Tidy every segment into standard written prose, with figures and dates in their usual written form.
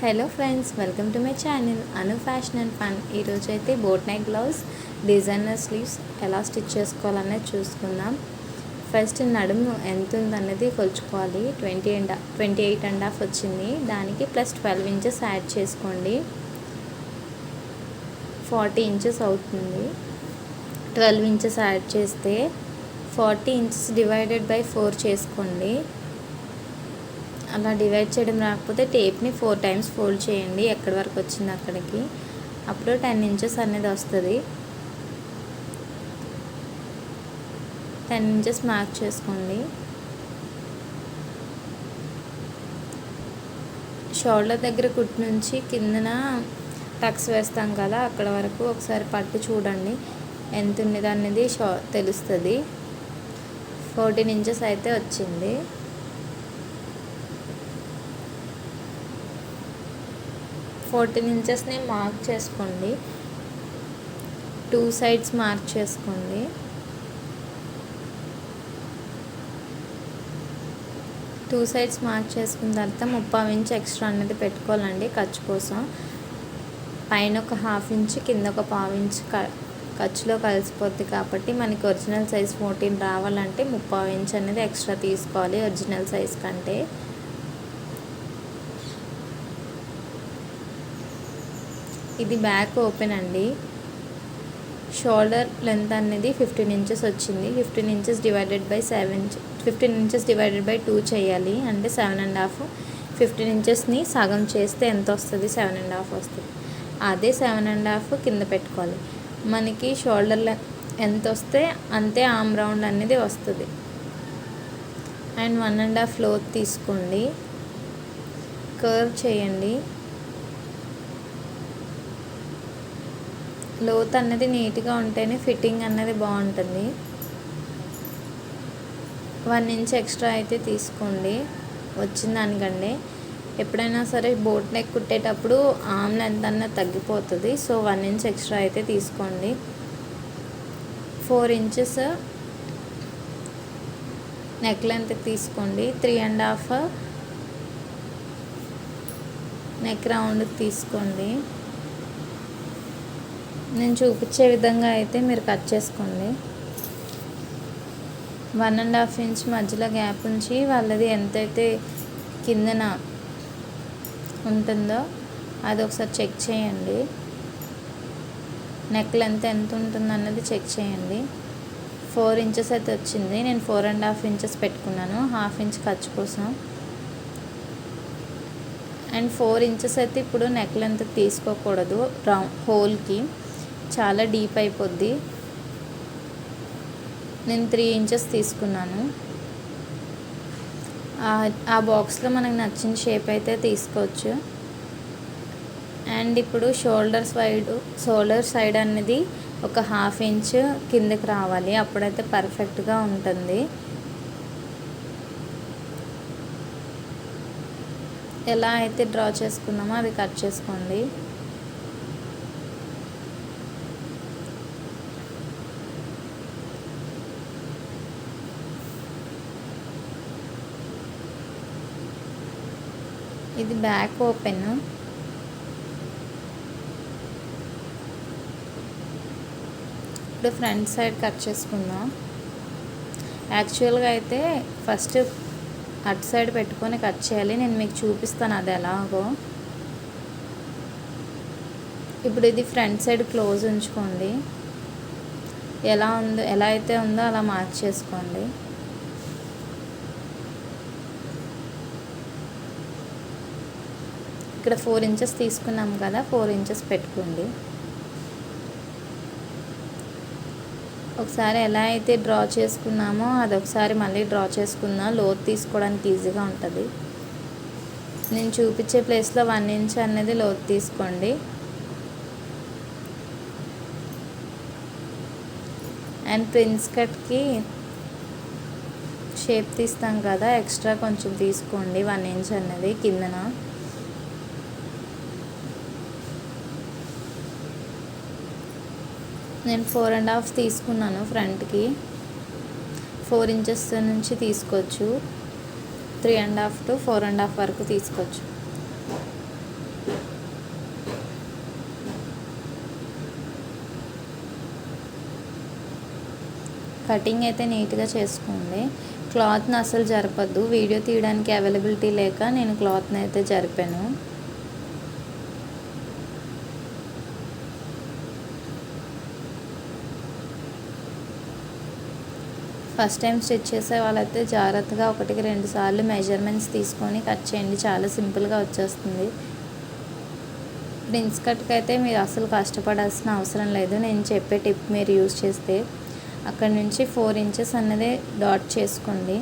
Hello friends, welcome to my channel Anu fashion and fun. ఈరోజు అయితే boat neck blouse designer sleeves ఎలా stitch చేసుకోవాలనేది చూసుకుందాం. First నడుము ఎంత ఉందన్నది కొలుచుకోవాలి. 28.5 వచ్చింది. దానికి ప్లస్ 12 ఇంచెస్ యాడ్ చేసుకోండి. 40 ఇంచెస్ అవుతుంది. 12 ఇంచెస్ యాడ్ చేస్తే 40 ఇంచెస్ డివైడెడ్ బై 4 చేసుకోండి. అలా డివైడ్ చేయడం రాకపోతే టేప్ని 4 టైమ్స్ ఫోల్డ్ చేయండి ఎక్కడి వరకు వచ్చింది అక్కడికి. అప్పుడు 10 ఇంచెస్ అనేది వస్తుంది. 10 ఇంచెస్ మార్క్ చేసుకోండి. షోల్డర్ దగ్గర కుట్టు నుంచి కిందన టక్స్ వేస్తాం కదా, అక్కడ వరకు ఒకసారి పట్టి చూడండి ఎంత ఉన్నది అనేది తెలుస్తుంది. 14 ఇంచెస్ అయితే వచ్చింది. 14 ఇంచెస్ని మార్క్ చేసుకోండి. 2 సైడ్స్ మార్క్ చేసుకోండి. టూ సైడ్స్ మార్క్ చేసుకున్న తర్వాత 30 ఇంచ్ ఎక్స్ట్రా అనేది పెట్టుకోవాలండి ఖర్చు కోసం. పైన ఒక 1/2 ఇంచ్, కింద ఒక 1/2 ఇంచ్ ఖర్చులో కలిసిపోద్ది. కాబట్టి మనకి ఒరిజినల్ సైజ్ 14 రావాలంటే 30 ఇంచ్ అనేది ఎక్స్ట్రా తీసుకోవాలి ఒరిజినల్ సైజ్ కంటే. ఇది బ్యాక్ ఓపెన్ అండి. షోల్డర్ లెంత్ అనేది 15 ఇంచెస్ వచ్చింది. 15 inches divided by 7, 15 inches divided by 2 చేయాలి. అంటే 7.5. 15 ఇంచెస్ని సగం చేస్తే ఎంత వస్తుంది? 7.5 వస్తుంది. అదే 7.5 కింద పెట్టుకోవాలి. మనకి షోల్డర్ ఎంత వస్తే అంతే ఆర్మ్ రౌండ్ అనేది వస్తుంది. అండ్ 1.5 లోత్ తీసుకోండి. కర్వ్ చేయండి. లోత్ అన్నది నీట్గా ఉంటేనే ఫిట్టింగ్ అన్నది బాగుంటుంది. 1 ఇంచ్ ఎక్స్ట్రా అయితే తీసుకోండి వచ్చిన దానికంటే. ఎప్పుడైనా సరే బోట్ నెక్ కుట్టేటప్పుడు ఆర్మ్ లెంత్ అన్నది తగ్గిపోతుంది. సో 1 ఇంచ్ ఎక్స్ట్రా అయితే తీసుకోండి. 4 ఇంచెస్ నెక్ లెంత్ తీసుకోండి. 3.5 నెక్ రౌండ్ తీసుకోండి. నేను చూపించే విధంగా అయితే మీరు కట్ చేసుకోండి. 1.5 ఇంచ్ మధ్యలో గ్యాప్ ఉంచి వాళ్ళది ఎంతైతే కిందన ఉంటుందో అది ఒకసారి చెక్ చేయండి. నెక్ లెంత్ ఎంత ఉంటుంది అన్నది చెక్ చేయండి. 4 ఇంచెస్ అయితే వచ్చింది. నేను 4.5 ఇంచెస్ పెట్టుకున్నాను 1/2 ఇంచ్ ఖర్చు కోసం. అండ్ 4 ఇంచెస్ అయితే ఇప్పుడు నెక్ లెంత్ తీసుకోకూడదు. హోల్కి చాలా డీప్ అయిపోద్ది. నేను 3 ఇంచెస్ తీసుకున్నాను. ఆ బాక్స్లో మనకు నచ్చిన షేప్ అయితే తీసుకోవచ్చు. అండ్ ఇప్పుడు షోల్డర్ సైడ్ అనేది ఒక 1/2 ఇంచ్ కిందకి రావాలి. అప్పుడైతే పర్ఫెక్ట్గా ఉంటుంది. ఎలా అయితే డ్రా చేసుకున్నామో అది కట్ చేసుకోండి. ఇది బ్యాక్ ఓపెన్. ఇప్పుడు ఫ్రంట్ సైడ్ కట్ చేసుకుందాం. యాక్చువల్గా అయితే ఫస్ట్ అటు సైడ్ పెట్టుకొని కట్ చేయాలి. నేను మీకు చూపిస్తాను అది ఎలాగో. ఇప్పుడు ఇది ఫ్రంట్ సైడ్ క్లోజ్ ఉంచుకోండి. ఎలా అయితే ఉందో అలా మార్క్ చేసుకోండి. ఇక్కడ 4 ఇంచెస్ తీసుకున్నాం కదా, 4 ఇంచెస్ పెట్టుకోండి. ఒకసారి ఎలా అయితే డ్రా చేసుకున్నామో అది ఒకసారి మళ్ళీ డ్రా చేసుకుందాం. లోతు తీసుకోవడానికి ఈజీగా ఉంటుంది. నేను చూపించే ప్లేస్లో 1 ఇంచ్ అనేది లోతు తీసుకోండి. అండ్ ప్రిన్స్ కట్కి షేప్ తీస్తాం కదా, ఎక్స్ట్రా కొంచెం తీసుకోండి 1 ఇంచ్ అనేది కిందన. నేను 4.5 తీసుకున్నాను ఫ్రంట్కి. 4 ఇంచెస్ నుంచి తీసుకోవచ్చు. 3.5 to 4.5 వరకు తీసుకోవచ్చు. కటింగ్ అయితే నీట్గా చేసుకోండి. క్లాత్ని అసలు జరపద్దు. వీడియో తీయడానికి అవైలబిలిటీ లేక నేను క్లాత్ని అయితే జరిపాను. ఫస్ట్ టైం స్టిచ్ చేసే వాళ్ళైతే జాగ్రత్తగా 1-2 సార్లు మెజర్మెంట్స్ తీసుకొని కట్ చేయండి. చాలా సింపుల్గా వచ్చేస్తుంది. ప్రిన్స్ కట్కి అయితే మీరు అసలు కష్టపడాల్సిన అవసరం లేదు. నేను చెప్పే టిప్ మీరు యూజ్ చేస్తే అక్కడ నుంచి 4 ఇంచెస్ అన్నదే డాట్ చేసుకోండి.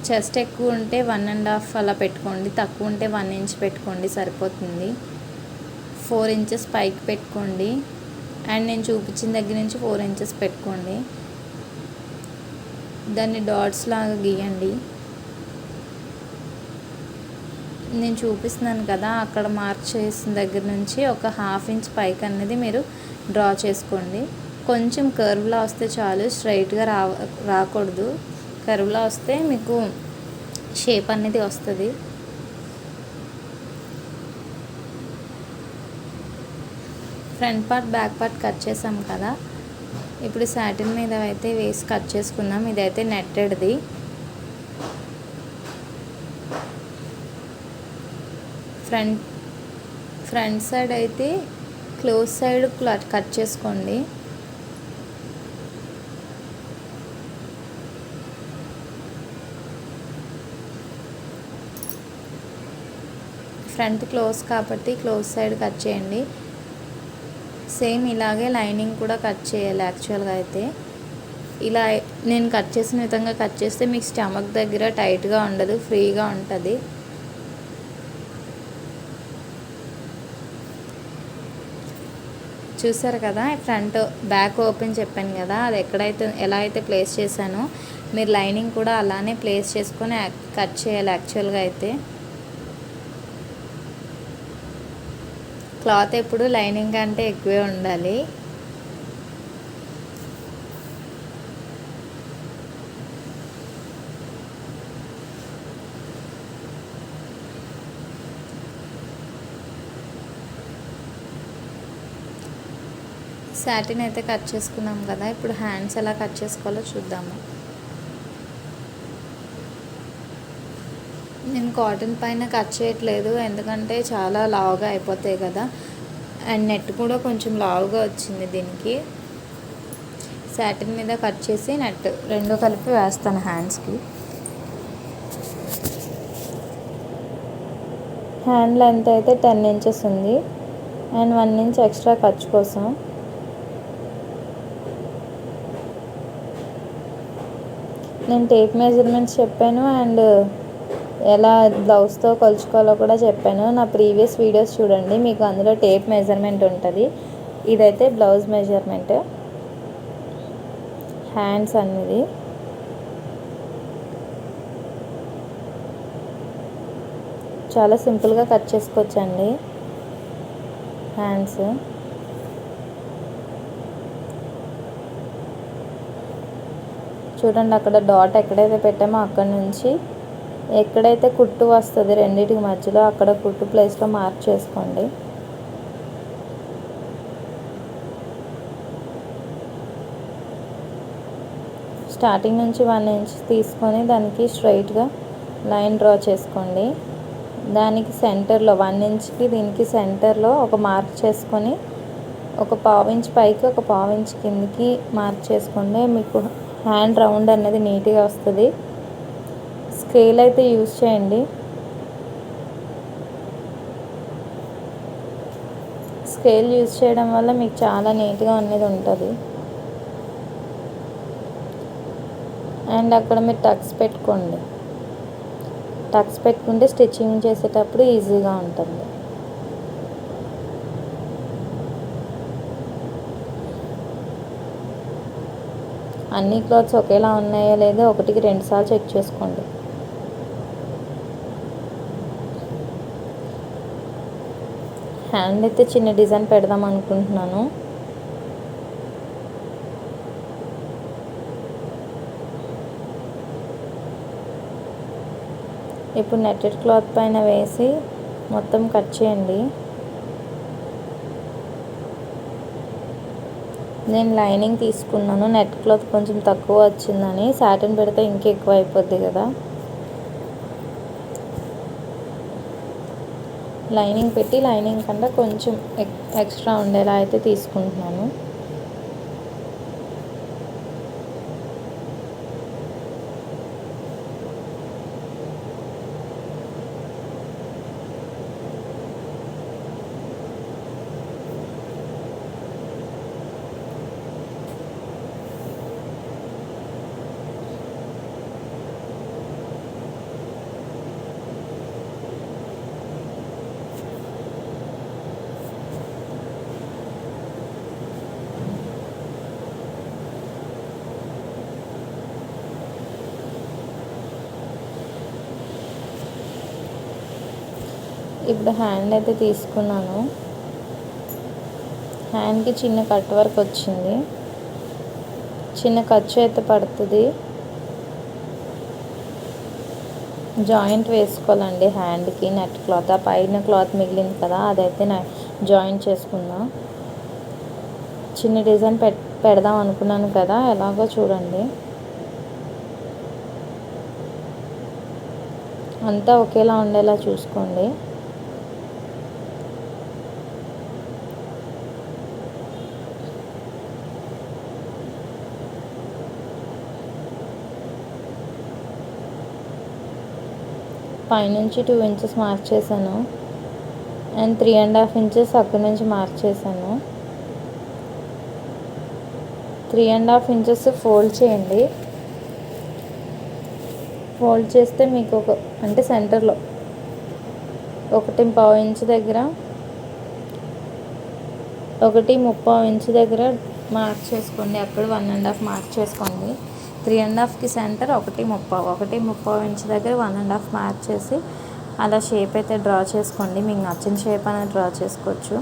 చెస్ట్ ఎక్కువ ఉంటే 1.5 అలా పెట్టుకోండి, తక్కువ ఉంటే 1 ఇంచ్ పెట్టుకోండి, సరిపోతుంది. 4 ఇంచెస్ పైకి పెట్టుకోండి. అండ్ నేను చూపించిన దగ్గర నుంచి 4 ఇంచెస్ పెట్టుకోండి. దాన్ని డాట్స్ లాగా గీయండి. నేను చూపిస్తున్నాను కదా, అక్కడ మార్క్ చేసిన దగ్గర నుంచి ఒక 1/2 ఇంచ్ పైకి అనేది మీరు డ్రా చేసుకోండి. కొంచెం కర్వ్లా వస్తే చాలు, స్ట్రైట్గా రాకూడదు. కర్వ్లా వస్తే మీకు షేప్ అనేది వస్తుంది. Front part back part cut చేసాం కదా, ఇప్పుడు సాటిన్ మీద అయితే వేసి కట్ చేసుకుందాం. ఇదైతే నెట్టెడ్ది. ఫ్రంట్ సైడ్ అయితే క్లోజ్ సైడ్ కట్ చేసుకోండి. ఫ్రంట్ క్లోజ్ కాబట్టి క్లోజ్ సైడ్ కట్ చేయండి. సేమ్ ఇలాగే లైనింగ్ కూడా కట్ చేయాలి. యాక్చువల్గా అయితే ఇలా నేను కట్ చేసిన విధంగా కట్ చేస్తే మీకు స్టమక్ దగ్గర టైట్గా ఉండదు, ఫ్రీగా ఉంటుంది. చూసారు కదా, ఫ్రంట్ బ్యాక్ ఓపెన్ చెప్పాను కదా, అది ఎలా అయితే ప్లేస్ చేశానో మీరు లైనింగ్ కూడా అలానే ప్లేస్ చేసుకొని కట్ చేయాలి. యాక్చువల్గా అయితే క్లాత్ ఎప్పుడు లైనింగ్ కంటే ఎక్కువే ఉండాలి. సాటిన్ అయితే కట్ చేసుకున్నాం కదా, ఇప్పుడు హ్యాండ్స్ ఎలా కట్ చేసుకోవాలో చూద్దాము. నేను కాటన్ పైన కట్ చేయట్లేదు, ఎందుకంటే చాలా లావుగా అయిపోతాయి కదా. అండ్ నెట్ కూడా కొంచెం లావుగా వచ్చింది దీనికి. సాటిన్ మీద కట్ చేసి నెట్ రెండు కలిపి వేస్తాను హ్యాండ్స్కి. హ్యాండ్ లెంత్ అయితే 10 ఇంచెస్ ఉంది. అండ్ 1 ఇంచ్ ఎక్స్ట్రా ఖర్చు కోసం నేను టేప్ మెజర్మెంట్స్ చెప్పాను. అండ్ ఎలా బ్లౌజ్తో కొలుచుకోవాలో కూడా చెప్పాను. నా ప్రీవియస్ వీడియోస్ చూడండి, మీకు అందులో టేప్ మెజర్మెంట్ ఉంటుంది. ఇదైతే బ్లౌజ్ మెజర్మెంట్. హ్యాండ్స్ అనేది చాలా సింపుల్గా కట్ చేసుకోవచ్చండి. హ్యాండ్స్ చూడండి, అక్కడ డాట్ ఎక్కడైతే పెట్టామో అక్కడ నుంచి ఎక్కడైతే కుట్టు వస్తుంది రెండింటికి మధ్యలో, అక్కడ కుట్టు ప్లేస్లో మార్క్ చేసుకోండి. స్టార్టింగ్ నుంచి 1 ఇంచ్ తీసుకొని దానికి స్ట్రైట్గా లైన్ డ్రా చేసుకోండి. దానికి సెంటర్లో 1 ఇంచ్కి దీనికి సెంటర్లో ఒక మార్క్ చేసుకొని ఒక 1/2 ఇంచ్ పైకి ఒక 1/2 ఇంచ్ కిందికి మార్క్ చేసుకోండి. మీకు హ్యాండ్ రౌండ్ అనేది నీట్గా వస్తుంది. స్కేల్ అయితే యూజ్ చేయండి. స్కేల్ యూజ్ చేయడం వల్ల మీకు చాలా నీట్గా అనేది ఉంటుంది. అండ్ అక్కడ మీరు టక్స్ పెట్టుకోండి. టక్స్ పెట్టుకుంటే స్టిచ్చింగ్ చేసేటప్పుడు ఈజీగా ఉంటుంది. అన్ని క్లాత్స్ ఒకేలా ఉన్నాయో లేదో 1-2 సార్లు చెక్ చేసుకోండి. హ్యాండ్ అయితే చిన్న డిజైన్ పెడదాం అనుకుంటున్నాను. ఇప్పుడు నెట్టెడ్ క్లాత్ పైన వేసి మొత్తం కట్ చేయండి. నేను లైనింగ్ తీసుకున్నాను. నెట్ క్లాత్ కొంచెం తక్కువ వచ్చిందని, సాటిన్ పెడితే ఇంకా ఎక్కువ అయిపోద్ది కదా. లైనింగ్ పెట్టి లైనింగ్ కన్నా కొంచెం ఎక్స్ట్రా ఉండేలా అయితే తీసుకుంటున్నాను. ఇప్పుడు హ్యాండ్ అయితే తీసుకున్నాను. హ్యాండ్కి చిన్న కట్ వర్క్ వచ్చింది. చిన్న ఖర్చు అయితే పడుతుంది. జాయింట్ వేసుకోవాలండి హ్యాండ్కి. నెట్ క్లాత్ ఆ పైన క్లాత్ మిగిలింది కదా, అదైతే జాయింట్ చేసుకుందాం. చిన్న డిజైన్ పెడదాం అనుకున్నాను కదా, ఎలాగో చూడండి. అంతా ఒకేలా ఉండేలా చూసుకోండి. పైనుంచి 2 ఇంచెస్ మార్క్ చేశాను అండ్ 3.5 ఇంచెస్ అక్కడి నుంచి మార్క్ చేశాను. 3.5 ఇంచెస్ ఫోల్డ్ చేయండి. ఫోల్డ్ చేస్తే మీకు అంటే సెంటర్లో 1.25 ఇంచు దగ్గర 1.30 ఇంచు దగ్గర మార్క్ చేసుకోండి. అక్కడ 1.5 మార్క్ చేసుకోండి. 3.5కి సెంటర్ 1.30 ఇంచు దగ్గర 1.5 మార్క్ చేసి అలా షేప్ అయితే డ్రా చేసుకోండి. మీకు నచ్చిన షేప్ అనేది డ్రా చేసుకోవచ్చు.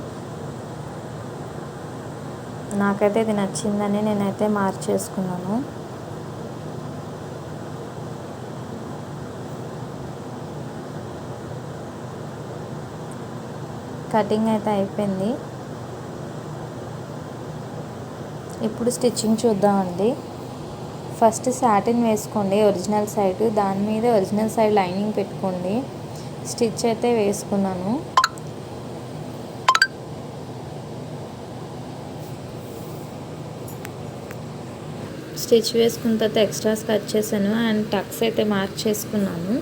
నాకైతే ఇది నచ్చిందని నేనైతే మార్క్ చేసుకున్నాను. కటింగ్ అయితే అయిపోయింది. ఇప్పుడు స్టిచ్చింగ్ చూద్దామండి. ఫస్ట్ సాటిన్ వేసుకోండి ఒరిజినల్ సైడ్. దాని మీద ఒరిజినల్ సైడ్ లైనింగ్ పెట్టుకోండి. స్టిచ్ అయితే వేసుకున్నాను. స్టిచ్ వేసుకున్న తర్వాత ఎక్స్ట్రాస్ కట్ చేశాను అండ్ టక్స్ అయితే మార్క్ చేసుకున్నాను.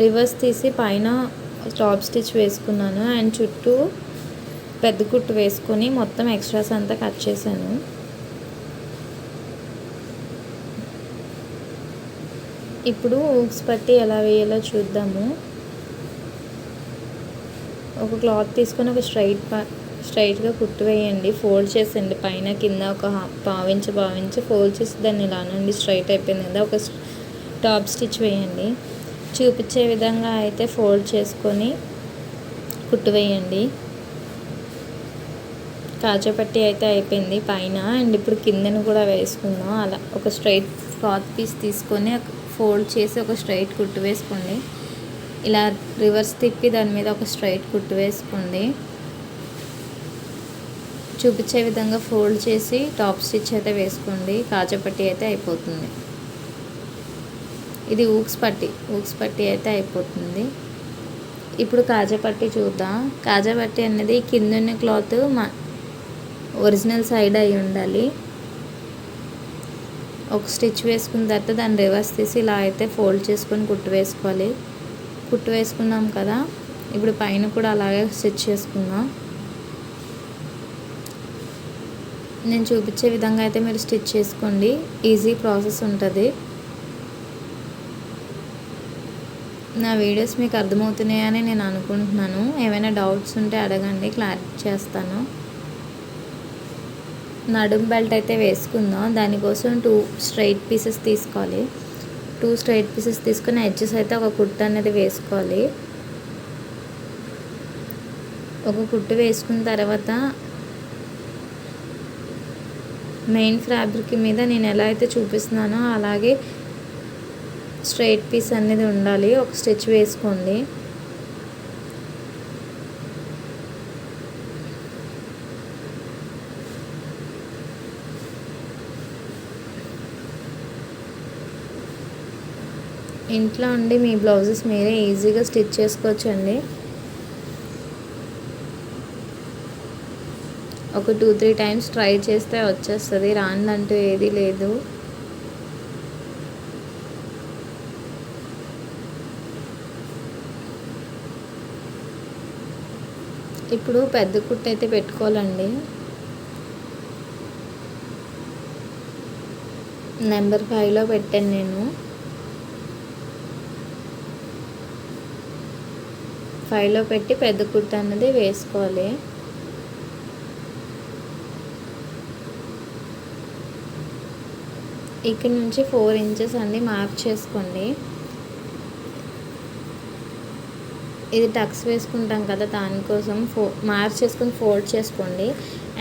రివర్స్ తీసి పైన టాప్ స్టిచ్ వేసుకున్నాను అండ్ చుట్టూ పెద్ద కుట్టు వేసుకొని మొత్తం ఎక్స్ట్రాస్ అంతా కట్ చేశాను. ఇప్పుడు హుక్స్ పట్టి ఎలా వేయాలో చూద్దాము. ఒక క్లాత్ తీసుకొని ఒక స్ట్రైట్గా కుట్టు వేయండి. ఫోల్డ్ చేసండి. పైన కింద ఒక పావించి ఫోల్డ్ చేసి దాన్ని ఇలా నుండి స్ట్రైట్ అయిపోయింది కదా, ఒక టాప్ స్టిచ్ వేయండి. చూపించే విధంగా అయితే ఫోల్డ్ చేసుకొని కుట్టు వేయండి. కాజాపట్టి అయితే అయిపోయింది పైన. అండ్ ఇప్పుడు కిందను కూడా వేసుకుందాం. అలా ఒక స్ట్రైట్ క్లాత్ పీస్ తీసుకొని ఫోల్డ్ చేసి ఒక స్ట్రైట్ కుట్టు వేసుకోండి. ఇలా రివర్స్ తిప్పి దాని మీద ఒక స్ట్రైట్ కుట్టు వేసుకోండి. చూపించే విధంగా ఫోల్డ్ చేసి టాప్ స్టిచ్ అయితే వేసుకోండి. కాజాపట్టి అయితే అయిపోతుంది. ఇది ఊక్స్ పట్టి అయితే అయిపోతుంది. ఇప్పుడు కాజాపట్టి చూద్దాం. కాజాపట్టి అనేది కింద ఉన్న క్లాత్ ఒరిజినల్ సైడ్ అయి ఉండాలి. ఒక స్టిచ్ వేసుకున్న తర్వాత దాన్ని రివర్స్ తీసి ఇలా అయితే ఫోల్డ్ చేసుకొని కుట్టు వేసుకోవాలి. కుట్టు వేసుకున్నాం కదా, ఇప్పుడు పైన కూడా అలాగే స్టిచ్ చేసుకుందాం. నేను చూపించే విధంగా అయితే మీరు స్టిచ్ చేసుకోండి. ఈజీ ప్రాసెస్ ఉంటుంది. నా వీడియోస్ మీకు అర్థమవుతున్నాయని నేను అనుకుంటున్నాను. ఏమైనా డౌట్స్ ఉంటే అడగండి, క్లారిఫై చేస్తాను. నడుం బెల్ట్ అయితే వేసుకుందాం. దానికోసం 2 స్ట్రైట్ పీసెస్ తీసుకోవాలి. 2 స్ట్రైట్ పీసెస్ తీసుకుని ఎడ్జెస్ అయితే ఒక కుట్టు అనేది వేసుకోవాలి. ఒక కుట్టు వేసుకున్న తర్వాత మెయిన్ ఫ్యాబ్రిక్ మీద నేను ఎలా అయితే చూపిస్తున్నానో అలాగే స్ట్రైట్ పీస్ అనేది ఉండాలి. ఒక స్టిచ్ వేసుకోండి. ఇంట్లో ఉండి మీ బ్లౌజెస్ మీరే ఈజీగా స్టిచ్ చేసుకోవచ్చండి. ఒక 2-3 టైమ్స్ ట్రై చేస్తే వచ్చేస్తుంది, రానిదంటూ ఏదీ లేదు. ఇప్పుడు పెద్ద కుట్టు అయితే పెట్టుకోవాలండి. నెంబర్ 5లో పెట్టాను నేను. 5లో పెట్టి పెద్ద కుట్టు అన్నది వేసుకోవాలి. ఇక్కడ నుంచి 4 ఇంచెస్ అండి మార్క్ చేసుకోండి. ఇది టక్స్ వేసుకుంటాం కదా, దానికోసం మార్క్ చేసుకొని ఫోల్డ్ చేసుకోండి.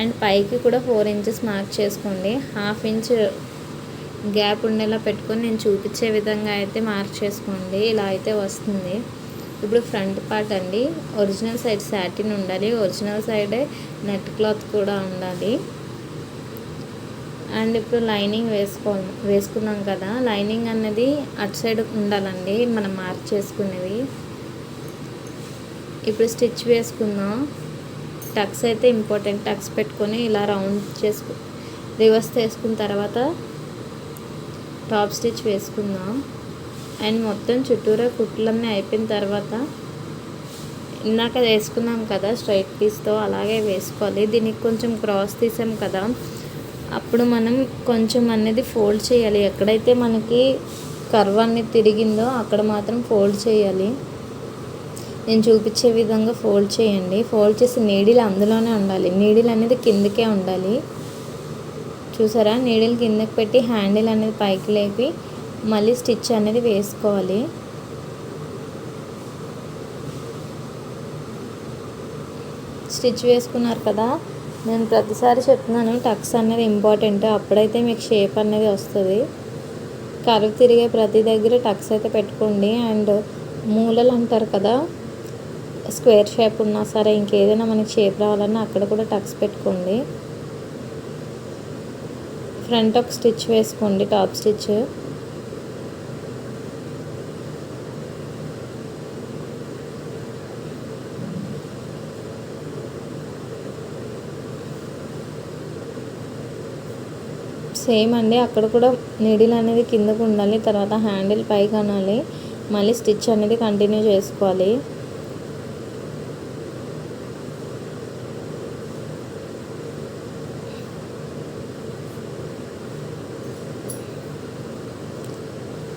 అండ్ పైకి కూడా 4 ఇంచెస్ మార్క్ చేసుకోండి. 1/2 ఇంచ్ గ్యాప్ ఉండేలా పెట్టుకొని నేను చూపించే విధంగా అయితే మార్క్ చేసుకోండి. ఇలా అయితే వస్తుంది. ఇప్పుడు ఫ్రంట్ పార్ట్ అండి, ఒరిజినల్ సైడ్ సాటిన్ ఉండాలి, ఒరిజినల్ సైడే నెట్ క్లాత్ కూడా ఉండాలి. అండ్ ఇప్పుడు లైనింగ్ వేసుకున్నాం కదా, లైనింగ్ అన్నది అటు సైడ్ ఉండాలండి మనం మార్క్ చేసుకునేవి. ఇప్పుడు స్టిచ్ వేసుకుందాం. టక్స్ అయితే ఇంపార్టెంట్. టక్స్ పెట్టుకొని ఇలా రౌండ్ రివర్స్ చేసుకున్న తర్వాత టాప్ స్టిచ్ వేసుకుందాం. అండ్ మొత్తం చుట్టూరా కుట్లన్నీ అయిపోయిన తర్వాత ఇందాక వేసుకున్నాం కదా స్ట్రైట్ పీస్తో, అలాగే వేసుకోవాలి. దీనికి కొంచెం క్రాస్ తీసాం కదా, అప్పుడు మనం కొంచెం అనేది ఫోల్డ్ చేయాలి. ఎక్కడైతే మనకి కర్వ్ అనేది తిరిగిందో అక్కడ మాత్రం ఫోల్డ్ చేయాలి. నేను చూపించే విధంగా ఫోల్డ్ చేయండి. ఫోల్డ్ చేసి నీడిల్ అందులోనే ఉండాలి. నీడిల్ అనేది కిందకే ఉండాలి. చూసారా, నీడిల్ కిందకి పెట్టి హ్యాండిల్ అనేది పైకి లేపి మళ్ళీ స్టిచ్ అనేది వేసుకోవాలి. స్టిచ్ వేసుకున్నారు కదా, నేను ప్రతిసారి చెప్తున్నాను టక్స్ అనేది ఇంపార్టెంట్. అప్పుడైతే మీకు షేప్ అనేది వస్తుంది. కర్వ్ తిరిగే ప్రతి దగ్గర టక్స్ అయితే పెట్టుకోండి. అండ్ మూలలు అంటారు కదా, స్క్వేర్ షేప్ ఉన్నా సరే ఇంకేదైనా మనకి షేప్ రావాలన్నా అక్కడ కూడా టక్స్ పెట్టుకోండి. ఫ్రంట్ ఒక స్టిచ్ వేసుకోండి, టాప్ స్టిచ్. సేమ్ అండి, అక్కడ కూడా నీడిల్ అనేది కిందకు ఉండాలి, తర్వాత హ్యాండిల్ పైకి అనాలి, మళ్ళీ స్టిచ్ అనేది కంటిన్యూ చేసుకోవాలి.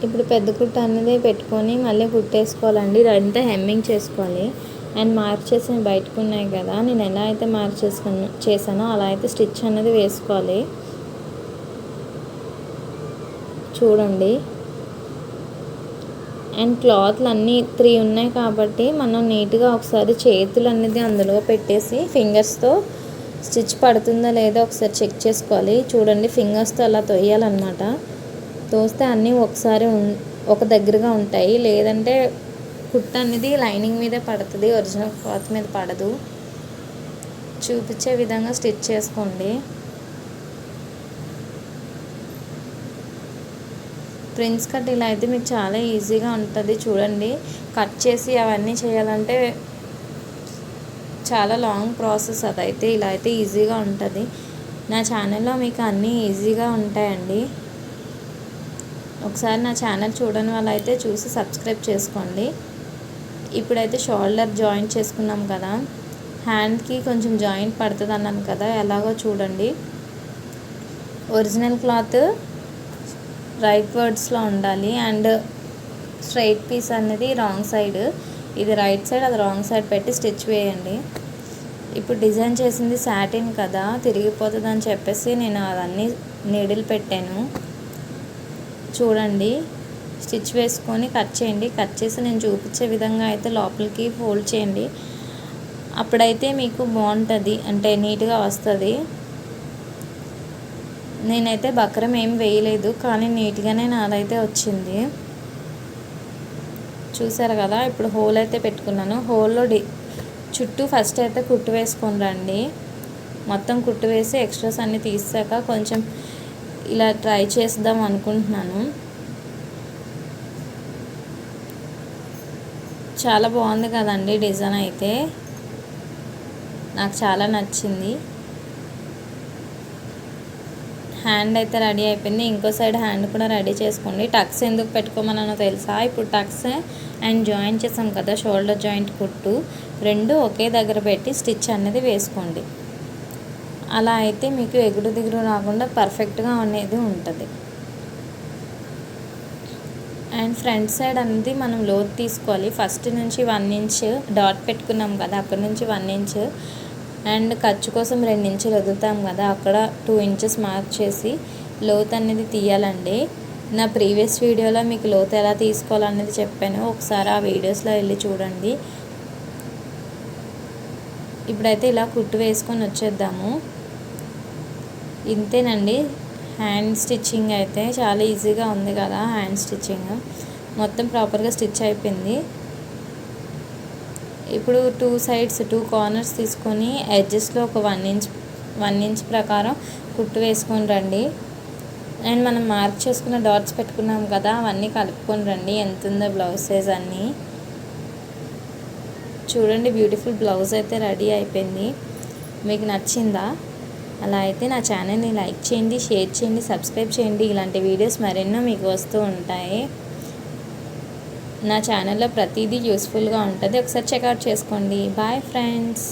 ఇప్పుడు పెద్ద కుట్టు అనేది పెట్టుకొని మళ్ళీ కుట్టేసుకోవాలండి. ఇదంతా హెమ్మింగ్ చేసుకోవాలి. అండ్ మార్క్ చేసిన బయటకు ఉన్నాయి కదా, నేను ఎలా అయితే మార్క్ చేశానో అలా అయితే స్టిచ్ అనేది వేసుకోవాలి. చూడండి. అండ్ క్లాత్లు అన్నీ 3 ఉన్నాయి కాబట్టి మనం నీట్గా ఒకసారి చేతులు అనేది అందులో పెట్టేసి ఫింగర్స్తో స్టిచ్ పడుతుందా లేదో ఒకసారి చెక్ చేసుకోవాలి. చూడండి, ఫింగర్స్తో అలా తొయ్యాలన్నమాట. తోస్తే అన్నీ ఒకసారి ఒక దగ్గరగా ఉంటాయి. లేదంటే కుట్టు అనేది లైనింగ్ మీదే పడుతుంది, ఒరిజినల్ క్లాత్ మీద పడదు. చూపించే విధంగా స్టిచ్ చేసుకోండి. ప్రిన్స్ కట్ ఇలా అయితే మీకు చాలా ఈజీగా ఉంటుంది. చూడండి, కట్ చేసి అవన్నీ చేయాలంటే చాలా లాంగ్ ప్రాసెస్. అదైతే ఇలా అయితే ఈజీగా ఉంటుంది. నా ఛానల్లో మీకు అన్నీ ఈజీగా ఉంటాయండి. ఒకసారి నా ఛానల్ చూడని వాళ్ళైతే చూసి సబ్స్క్రైబ్ చేసుకోండి. ఇప్పుడైతే షోల్డర్ జాయింట్ చేసుకున్నాం కదా, హ్యాండ్కి కొంచెం జాయింట్ పడుతుంది అన్నాను కదా, ఎలాగో చూడండి. ఒరిజినల్ క్లాత్ రైట్ వర్డ్స్లో ఉండాలి. అండ్ స్ట్రైట్ పీస్ అనేది రాంగ్ సైడ్, ఇది రైట్ సైడ్, అది రాంగ్ సైడ్ పెట్టి స్టిచ్ వేయండి. ఇప్పుడు డిజైన్ చేసింది సాటిన్ కదా, తిరిగిపోతుంది అని చెప్పేసి నేను అవన్నీ నీడిల్ పెట్టాను. చూడండి, స్టిచ్ వేసుకొని కట్ చేయండి. కట్ చేసి నేను చూపించే విధంగా అయితే లోపలికి ఫోల్డ్ చేయండి. అప్పుడైతే మీకు బాగుంటుంది, అంటే నీట్గా వస్తుంది. నేనైతే బక్రం ఏం వేయలేదు, కానీ నీట్గానే నాదైతే వచ్చింది. చూసారు కదా, ఇప్పుడు హోల్ అయితే పెట్టుకున్నాను. హోల్లో చుట్టూ ఫస్ట్ అయితే కుట్టు వేసుకొని రండి. మొత్తం కుట్టు వేసి ఎక్స్ట్రాస్ అన్నీ తీసాక కొంచెం ఇలా ట్రై చేద్దాం అనుకుంటున్నాను. చాలా బాగుంది కదండి డిజైన్ అయితే, నాకు చాలా నచ్చింది. హ్యాండ్ అయితే రెడీ అయిపోయింది. ఇంకో సైడ్ హ్యాండ్ కూడా రెడీ చేసుకోండి. టక్స్ ఎందుకు పెట్టుకోమన్నానో తెలుసా? ఇప్పుడు టక్స్ అండ్ జాయింట్ చేసాం కదా, షోల్డర్ జాయింట్ కుట్టు రెండు ఒకే దగ్గర పెట్టి స్టిచ్ అనేది వేసుకోండి. అలా అయితే మీకు ఎగుడు దిగుడు రాకుండా పర్ఫెక్ట్గా అనేది ఉంటుంది. అండ్ ఫ్రంట్ సైడ్ అనేది మనం లోతు తీసుకోవాలి. ఫస్ట్ నుంచి 1 ఇంచ్ డాట్ పెట్టుకున్నాం కదా, అక్కడ నుంచి 1 ఇంచ్ అండ్ ఖర్చు కోసం 2 ఇంచులు వదులుతాం కదా, అక్కడ 2 ఇంచెస్ మార్క్ చేసి లోతు అనేది తీయాలండి. నా ప్రీవియస్ వీడియోలో మీకు లోతు ఎలా తీసుకోవాలనేది చెప్పాను, ఒకసారి ఆ వీడియోస్లో వెళ్ళి చూడండి. ఇప్పుడైతే ఇలా కుట్టు వేసుకొని వచ్చేద్దాము. ఇంతేనండి హ్యాండ్ స్టిచ్చింగ్ అయితే చాలా ఈజీగా ఉంది కదా. హ్యాండ్ స్టిచ్చింగ్ మొత్తం ప్రాపర్గా స్టిచ్ అయిపోయింది. ఇప్పుడు 2 సైడ్స్ 2 కార్నర్స్ తీసుకొని ఎడ్జెస్లో ఒక 1 ఇంచ్ ప్రకారం కుట్టు వేసుకొని రండి. అండ్ మనం మార్క్ చేసుకున్న డాట్స్ పెట్టుకున్నాం కదా, అవన్నీ కలుపుకొని రండి. ఎంత ఉందో బ్లౌజ్ సైజ్ అన్నీ చూడండి. బ్యూటిఫుల్ బ్లౌజ్ అయితే రెడీ అయిపోయింది. మీకు నచ్చిందా? అలా అయితే నా ఛానల్ని లైక్ చేయండి, షేర్ చేయండి, సబ్స్క్రైబ్ చేయండి. ఇలాంటి వీడియోస్ మరెన్నో మీకు వస్తూ ఉంటాయి. నా ఛానల్లో ప్రతిదీ యూస్ఫుల్గా ఉంటుంది, ఒకసారి చెక్అవుట్ చేసుకోండి. Bye friends.